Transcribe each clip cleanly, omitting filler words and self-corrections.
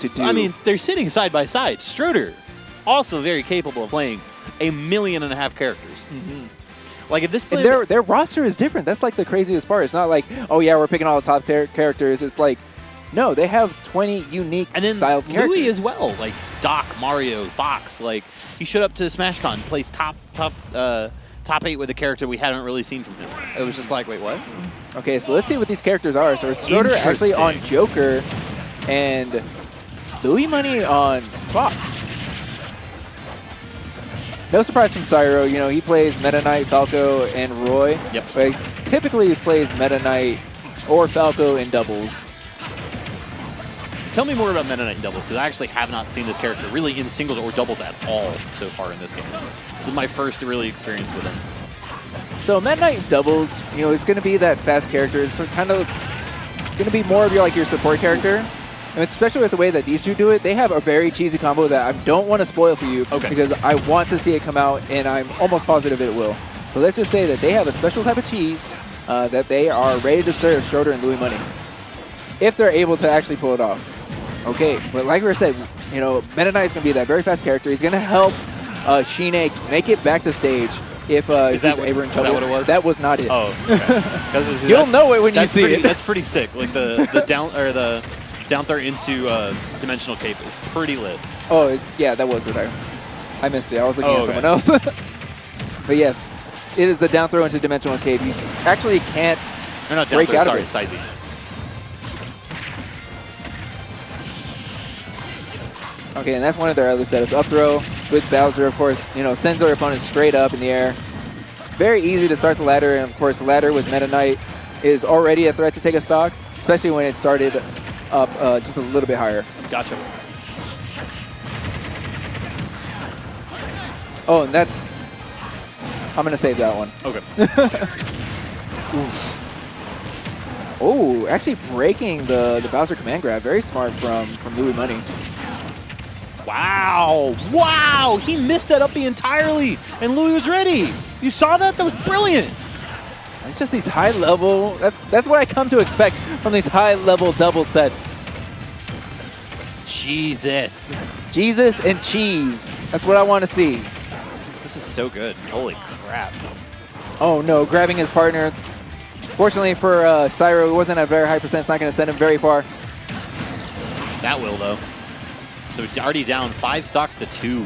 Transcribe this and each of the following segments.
to do. I mean, they're sitting side by side. Stroder, also very capable of playing 1.5 million characters. Like if this and their roster is different. That's like the craziest part. It's not like, oh yeah, we're picking all the top characters. It's like, no, they have 20 unique and then styled characters. Louis as well, like Doc, Mario, Fox. Like he showed up to SmashCon, plays top 8 with a character we hadn't really seen from him. It was just like, wait, what? Okay, so let's see what these characters are. So it's Stroder actually on Joker, and Louis Money on Fox. No surprise from Cyro. You know, he plays Meta Knight, Falco, and Roy. Yep. But he typically plays Meta Knight or Falco in doubles. Tell me more about Meta Knight in doubles, because I actually have not seen this character really in singles or doubles at all so far in this game. This is my first really experience with him. So Meta Knight in doubles, you know, it's going to be that fast character. So kind of going to be more of your support character. And especially with the way that these two do it, they have a very cheesy combo that I don't want to spoil for you because I want to see it come out, and I'm almost positive it will. So let's just say that they have a special type of cheese that they are ready to serve Stroder and Louis Money, if they're able to actually pull it off. Okay, but like we said, you know, Meta Knight is going to be that very fast character. He's going to help ShiNe make it back to stage if he's ever in trouble. Is that what it was? That was not it. Oh, okay. You'll know it when you see it. That's pretty sick. Like the down throw into Dimensional Cape is pretty lit. Oh, yeah, that was it. I missed it. I was looking at someone else. But yes, it is the down throw into Dimensional Cape. You actually can't break out of it. Side B. Okay, and that's one of their other setups. Up throw with Bowser, of course, you know, sends their opponent straight up in the air. Very easy to start the ladder, and of course, the ladder with Meta Knight is already a threat to take a stock, especially when it started up just a little bit higher. Gotcha. Oh, and that's... I'm going to save that one. Okay. Oh, actually breaking the Bowser command grab. Very smart from Louis Money. Wow. Wow. He missed that uppy entirely, and Louis was ready. You saw that? That was brilliant. It's just these high-level... That's what I come to expect from these high-level double sets. Jesus. Jesus and cheese. That's what I want to see. This is so good. Holy crap. Oh, no. Grabbing his partner. Fortunately for Cyro, it wasn't a very high percent. It's not going to send him very far. That will, though. So already down 5 stocks to 2.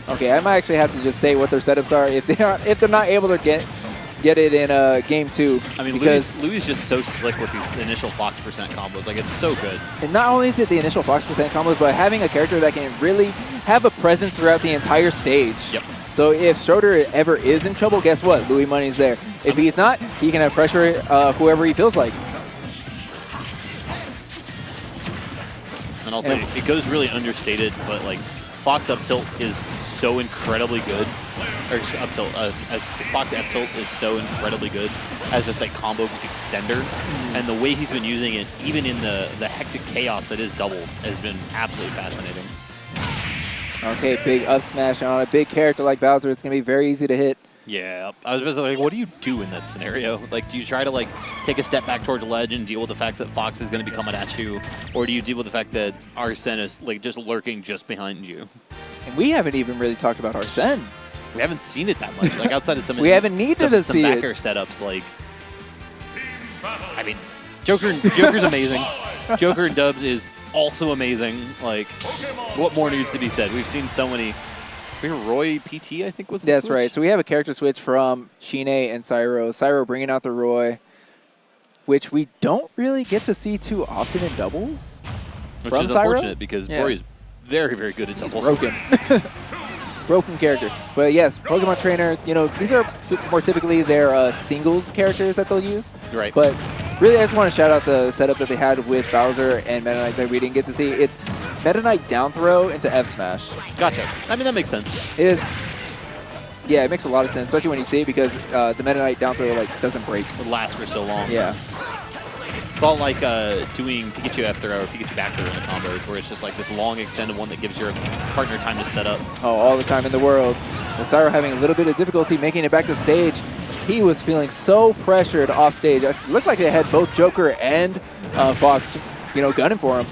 Okay, I might actually have to just say what their setups are if they're not able to get it in game 2. I mean, Louis is just so slick with these initial Fox percent combos. Like, it's so good. And not only is it the initial Fox percent combos, but having a character that can really have a presence throughout the entire stage. Yep. So if Stroder ever is in trouble, guess what? Louis Money's there. If he's not, he can have pressure whoever he feels like. And also, it goes really understated, but like Fox up tilt is so incredibly good. Or up tilt, Fox F tilt is so incredibly good as just like combo extender. And the way he's been using it, even in the hectic chaos that is doubles, has been absolutely fascinating. Okay, big up smash on a big character like Bowser. It's going to be very easy to hit. Yeah, I was basically like, what do you do in that scenario? Like, do you try to like take a step back towards the ledge and deal with the fact that Fox is going to be coming at you, or do you deal with the fact that Arsene is like just lurking just behind you? And we haven't even really talked about Arsene. We haven't seen it that much. Like outside of some, we haven't needed to see some backer setups. Like, I mean, Joker's amazing. Joker and Dubs is also amazing. Like, what more needs to be said? We've seen so many. Roy PT, I think, was the That's switch? right. So we have a character switch from ShiNe and Cyro. Cyro bringing out the Roy, which we don't really get to see too often in doubles. Which is unfortunate because Roy is very, very good at doubles. Broken. Broken character. But yes, Pokemon Trainer, you know, these are more typically their singles characters that they'll use. Right. But really, I just want to shout out the setup that they had with Bowser and Meta Knight that we didn't get to see. It's Meta Knight down throw into F smash. Gotcha. I mean, that makes sense. It is. Yeah, it makes a lot of sense, especially when you see it because the Meta Knight down throw like doesn't break. It lasts for so long. Yeah. It's all like doing Pikachu F throw or Pikachu back throw in the combos, where it's just like this long extended one that gives your partner time to set up. Oh, all the time in the world. With Cyro having a little bit of difficulty making it back to stage, he was feeling so pressured off stage. It looked like they had both Joker and Fox, you know, gunning for him.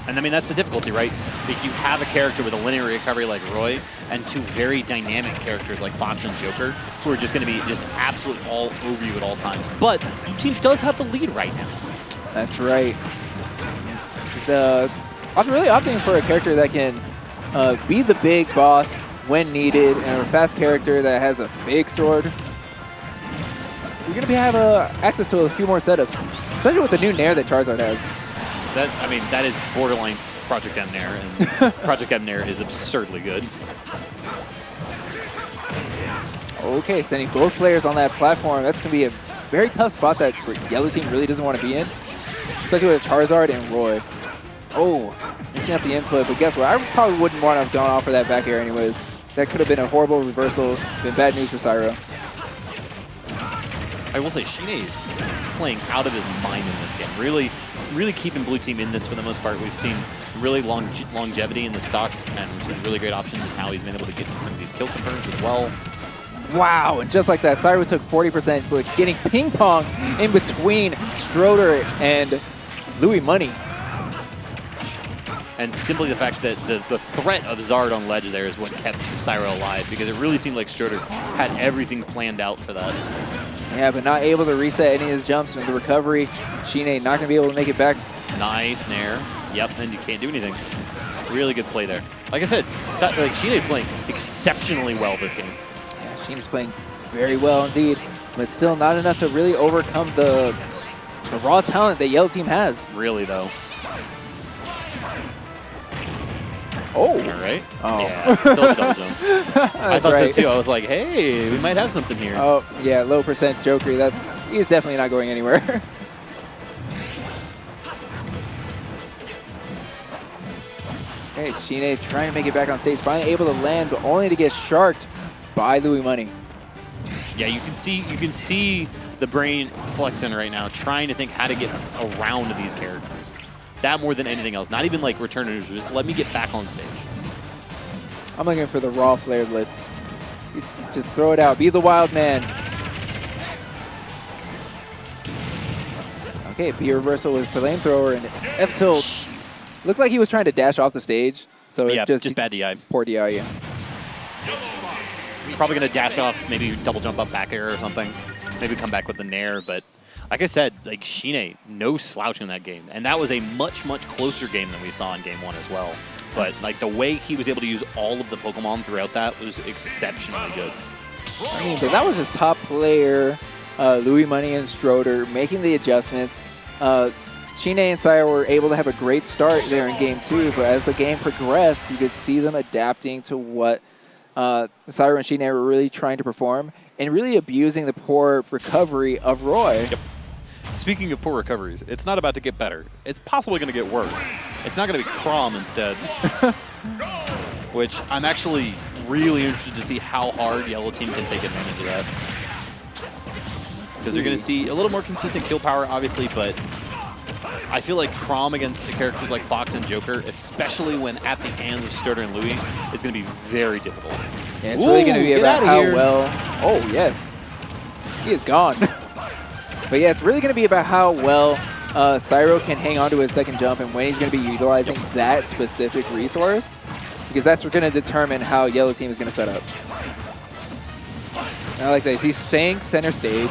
And I mean, that's the difficulty, right? Like, you have a character with a linear recovery like Roy, and two very dynamic characters like Fox and Joker, who are just going to be just absolutely all over you at all times. But your team does have the lead right now. That's right. I'm really opting for a character that can be the big boss when needed, and a fast character that has a big sword. You're going to have access to a few more setups, especially with the new Nair that Charizard has. I mean, that is borderline Project M Nair, and Project M Nair is absurdly good. Okay, sending both players on that platform. That's going to be a very tough spot that Yellow Team really doesn't want to be in, especially with Charizard and Roy. Oh, mixing up the input, but guess what? I probably wouldn't want to have gone off for that back air anyways. That could have been a horrible reversal, been bad news for Cyro. I will say, ShiNe is playing out of his mind in this game. Really keeping Blue Team in this for the most part. We've seen really longevity in the stocks, and we've seen really great options in how he's been able to get to some of these kill confirms as well. Wow, and just like that, Cyro took 40%, but getting ping pong in between Stroder and Louis Money. And simply the fact that the threat of Zard on ledge there is what kept Cyro alive, because it really seemed like Stroder had everything planned out for that. Yeah, but not able to reset any of his jumps in the recovery. ShiNe not going to be able to make it back. Nice Nair. Yep, and you can't do anything. Really good play there. Like I said, like ShiNe playing exceptionally well this game. Yeah, ShiNe's playing very well indeed, but still not enough to really overcome the raw talent that Yellow Team has. Really, though. Oh. All right. Oh. Yeah, still double jump. I thought so too. I was like, hey, we might have something here. Oh, yeah, low percent Joker. He's definitely not going anywhere. Okay, ShiNe trying to make it back on stage, finally able to land, but only to get sharked by Louis Money. Yeah, you can see the brain flexing right now, trying to think how to get around these characters. That more than anything else. Not even like return to neutral, just let me get back on stage. I'm looking for the raw flare blitz. Just throw it out. Be the wild man. Okay, B reversal with flamethrower and F tilt. Looked like he was trying to dash off the stage. So yeah, just bad DI. Poor DI, yeah. Probably going to dash off, maybe double jump up back air or something. Maybe come back with the Nair, but like I said, like ShiNe, no slouch in that game. And that was a much, much closer game than we saw in game one as well. But like the way he was able to use all of the Pokemon throughout that was exceptionally good. I mean, but that was his top player, Louis Money and Stroder, making the adjustments. ShiNe and Cyro were able to have a great start there in game two, but as the game progressed, you could see them adapting to what Cyro and ShiNe were really trying to perform and really abusing the poor recovery of Roy. Yep. Speaking of poor recoveries, it's not about to get better. It's possibly going to get worse. It's not going to be Crom instead. Which I'm actually really interested to see how hard Yellow Team can take advantage of that. Because you're going to see a little more consistent kill power, obviously, but I feel like Crom against characters like Fox and Joker, especially when at the hands of Stroder and Louis, is going to be very difficult. Yeah, it's really going to be about how well... Oh, yes. He is gone. But yeah, it's really going to be about how well Cyro can hang on to his second jump and when he's going to be utilizing that specific resource, because that's going to determine how Yellow Team is going to set up. And I like that. He's staying center stage.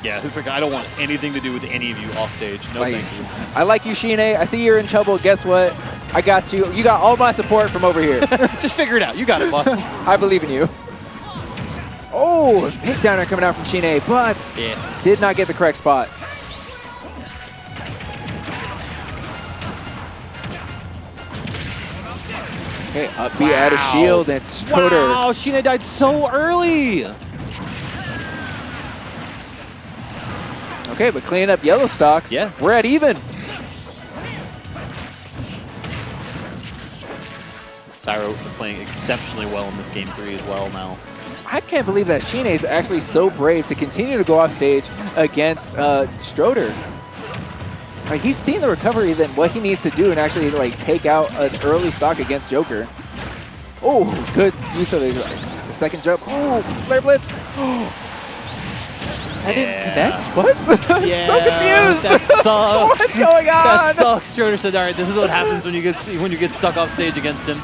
Yeah, it's like I don't want anything to do with any of you off stage. No, thank you. I like you, ShiNe. I see you're in trouble. Guess what? I got you. You got all my support from over here. Just figure it out. You got it, boss. I believe in you. Oh, hit downer coming out from ShiNe, but did not get the correct spot. Okay, up B out of shield and Stroder. Wow, ShiNe died so early. Okay, but cleaning up yellow stocks. Yeah. We're at even. Cyro playing exceptionally well in this game 3 as well now. I can't believe that ShiNe is actually so brave to continue to go off stage against Stroder. Like, he's seen the recovery than what he needs to do and actually like take out an early stock against Joker. Oh, good use of the second jump. Oh, flare blitz. I didn't connect? What? Yeah, so confused. that sucks. What's going on? That sucks. Stroder said, all right, this is what happens when you get stuck off stage against him.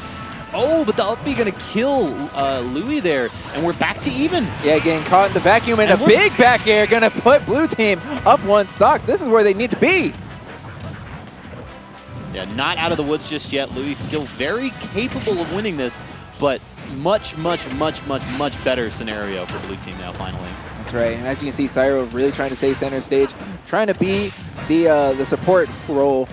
Oh, but the up B going to kill Louis there, and we're back to even. Yeah, getting caught in the vacuum, and a big back air going to put blue team up 1 stock. This is where they need to be. Yeah, not out of the woods just yet. Louis still very capable of winning this, but much, much, much, much, much better scenario for blue team now, finally. That's right, and as you can see, Cyro really trying to stay center stage, trying to be the support role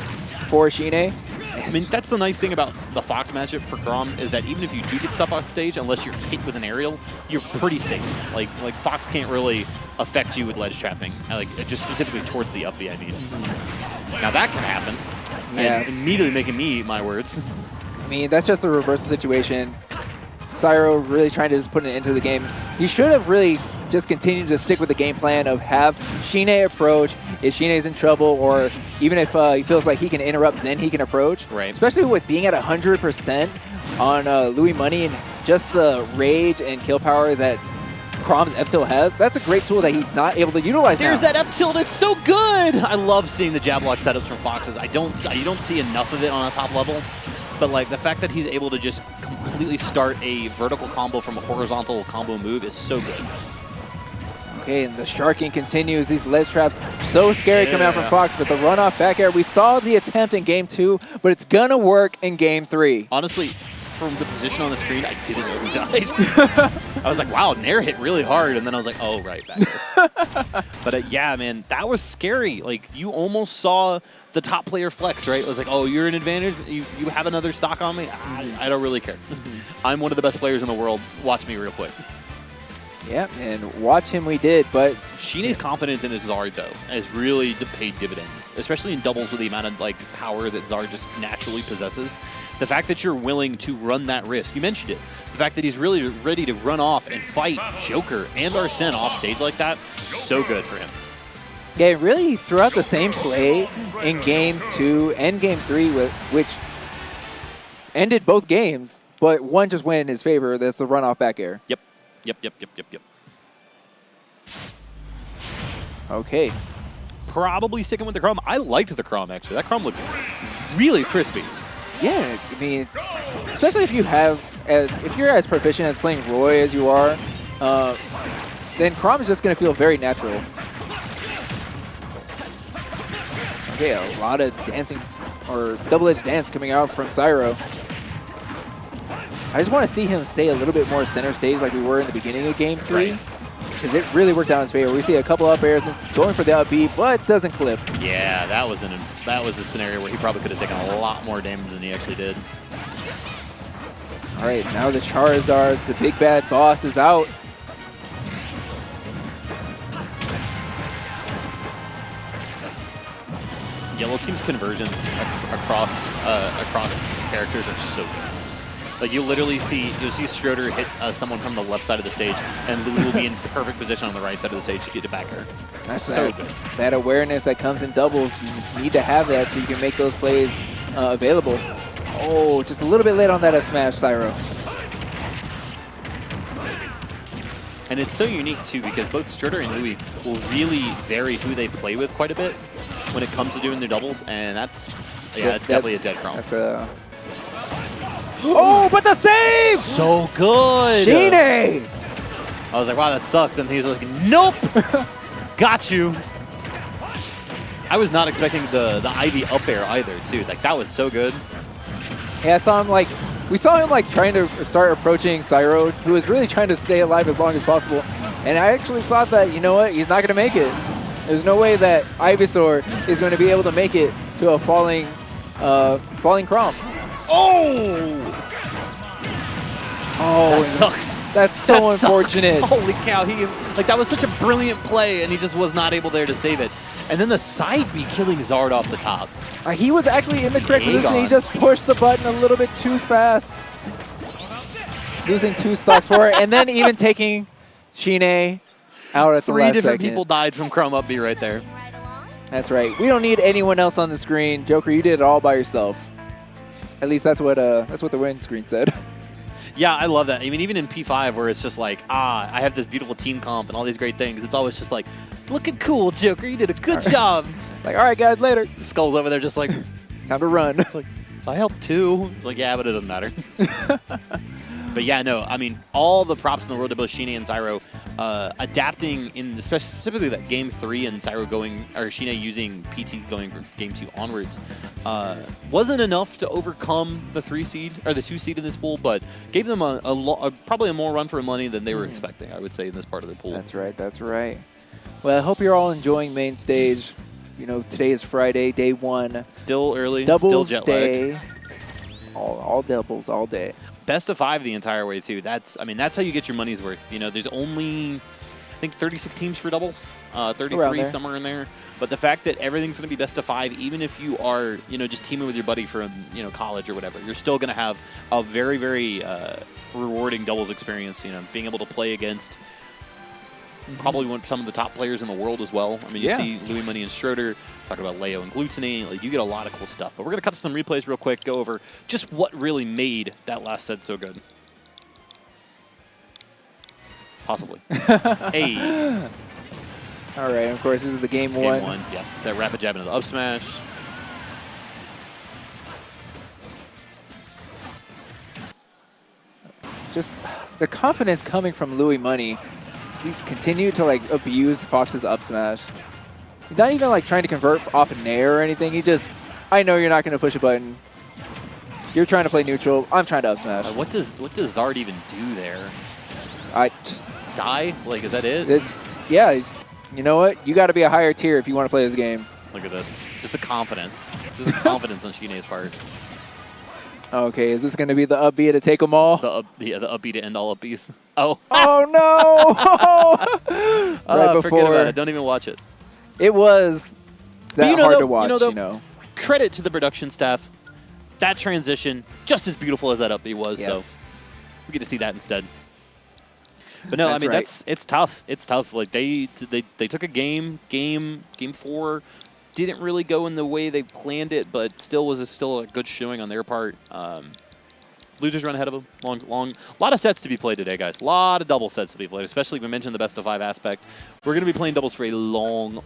for ShiNe. I mean, that's the nice thing about the Fox matchup for Chrom is that even if you do get stuff off stage, unless you're hit with an aerial, you're pretty safe. Like Fox can't really affect you with ledge trapping, like just specifically towards the up B, I mean. Now that can happen. Yeah. And immediately making me eat my words. I mean, that's just the reversal situation. Cyro really trying to just put an end to the game. He should have really just continued to stick with the game plan of have ShiNe approach. If ShiNe's in trouble, or even if he feels like he can interrupt, then he can approach. Right. Especially with being at 100% on Louis Money and just the rage and kill power that Chrom's F-tilt has. That's a great tool that he's not able to utilize There's now. that F-tilt. It's so good. I love seeing the jab lock setups from Foxes. You don't see enough of it on a top level. But like the fact that he's able to just completely start a vertical combo from a horizontal combo move is so good. Okay, and the sharking continues. These ledge traps, so scary coming out from Fox, but the runoff back air, we saw the attempt in game 2, but it's gonna work in game 3. Honestly, from the position on the screen, I didn't know who died. I was like, wow, Nair hit really hard, and then I was like, oh, right, back there. But yeah, man, that was scary. Like, you almost saw the top player flex, right? It was like, oh, you're an advantage? You have another stock on me? I don't really care. I'm one of the best players in the world. Watch me real quick. Yeah, and watch him we did, but ShiNe's confidence in his Zard, though, has really paid dividends, especially in doubles with the amount of like power that Zard just naturally possesses. The fact that you're willing to run that risk, you mentioned it. The fact that he's really ready to run off and fight Joker and Arsene off stage like that, so good for him. yeah, really throughout the same play in game 2 and game 3, which ended both games, but one just went in his favor. That's the runoff back air. Yep. Okay. Probably sticking with the Chrom. I liked the Chrom, actually. That Chrom looked really crispy. Yeah, I mean, especially if you're as proficient as playing Roy as you are, then Chrom is just going to feel very natural. Okay, a lot of dancing, or double-edged dance coming out from Cyro. I just want to see him stay a little bit more center stage like we were in the beginning of game 3. Because it really worked out in his favor. We see a couple up airs going for the up B, but doesn't clip. Yeah, that was a scenario where he probably could have taken a lot more damage than he actually did. All right, now the Charizard, the big bad boss, is out. Yellow team's conversions across characters are so good. Like you'll see Stroder hit someone from the left side of the stage, and Louis will be in perfect position on the right side of the stage to get to back air. That's so good. That awareness that comes in doubles, you need to have that so you can make those plays available. Oh, just a little bit late on that smash, Cyro. And it's so unique too because both Stroder and Louis will really vary who they play with quite a bit when it comes to doing their doubles, and that's definitely a dead Chrom. That's a oh, but the save! So good! ShiNe! I was like, wow, that sucks. And he was like, nope! Got you. I was not expecting the Ivy up air either, too. Like, that was so good. Yeah, we saw him trying to start approaching Cyro, who was really trying to stay alive as long as possible. And I actually thought that, you know what, he's not going to make it. There's no way that Ivysaur is going to be able to make it to a falling Chrom. Oh! Oh, that sucks. That's so unfortunate. Sucks. Holy cow! That was such a brilliant play, and he just was not able there to save it. And then the side B killing Zard off the top. He was actually in the correct position. He just pushed the button a little bit too fast, losing 2 stocks for it, and then even taking ShiNe out at the last 3 different second. people died from Chrom up B right there. That's right. We don't need anyone else on the screen. Joker, you did it all by yourself. At least that's what the win screen said. Yeah, I love that. I mean, even in P5 where it's just like, I have this beautiful team comp and all these great things, it's always just like, looking cool, Joker. You did a good job. Like, all right, guys, later. Skull's over there just like, Time to run. it's like, I helped too. It's like, yeah, but it doesn't matter. But yeah, no, I mean, all the props in the world to both ShiNe and Cyro adapting in specifically that game 3 and Cyro going, or ShiNe using PT going from game 2 onwards, wasn't enough to overcome the 3 seed or the 2 seed in this pool, but gave them probably a more run for money than they were expecting, I would say, in this part of the pool. That's right. That's right. Well, I hope you're all enjoying Mainstage. You know, today is Friday, day 1. Still early, Doubles still jet lagged. day. All doubles all day. Best of 5 the entire way too. That's how you get your money's worth. You know, there's only I think 36 teams for doubles, 33 somewhere in there. But the fact that everything's going to be best of 5, even if you are just teaming with your buddy from college or whatever, you're still going to have a very very rewarding doubles experience. Being able to play against probably some of the top players in the world as well. I mean, you see Louis Money and Stroder, talk about Leo and Gluttony. Like, you get a lot of cool stuff. But we're going to cut to some replays real quick, go over just what really made that last set so good. Possibly. Hey. All right, of course, this is the game 1. Game 1, yeah. That rapid jab into the up smash. Just the confidence coming from Louis Money. He's continued to abuse Fox's up smash. He's not even trying to convert off a nair or anything. He just, I know you're not going to push a button. You're trying to play neutral. I'm trying to up smash. What does Zard even do there? Die? Like, is that it? It's, yeah. You know what? You got to be a higher tier if you want to play this game. Look at this. Just the confidence. Just the confidence on ShiNe's part. Okay, is this going to be the up B to take them all? The up B to end all up Bs. Oh. Oh, no! Right before. Forget about it. Don't even watch it. It was that hard to watch, Credit to the production staff. That transition, just as beautiful as that up B was, so we get to see that instead. But no, it's tough. It's tough. Like, they took a game 4, didn't really go in the way they planned it, but still was a good showing on their part. Losers run ahead of them. Long. A lot of sets to be played today, guys. A lot of double sets to be played, especially we mentioned the best of 5 aspect. We're going to be playing doubles for a long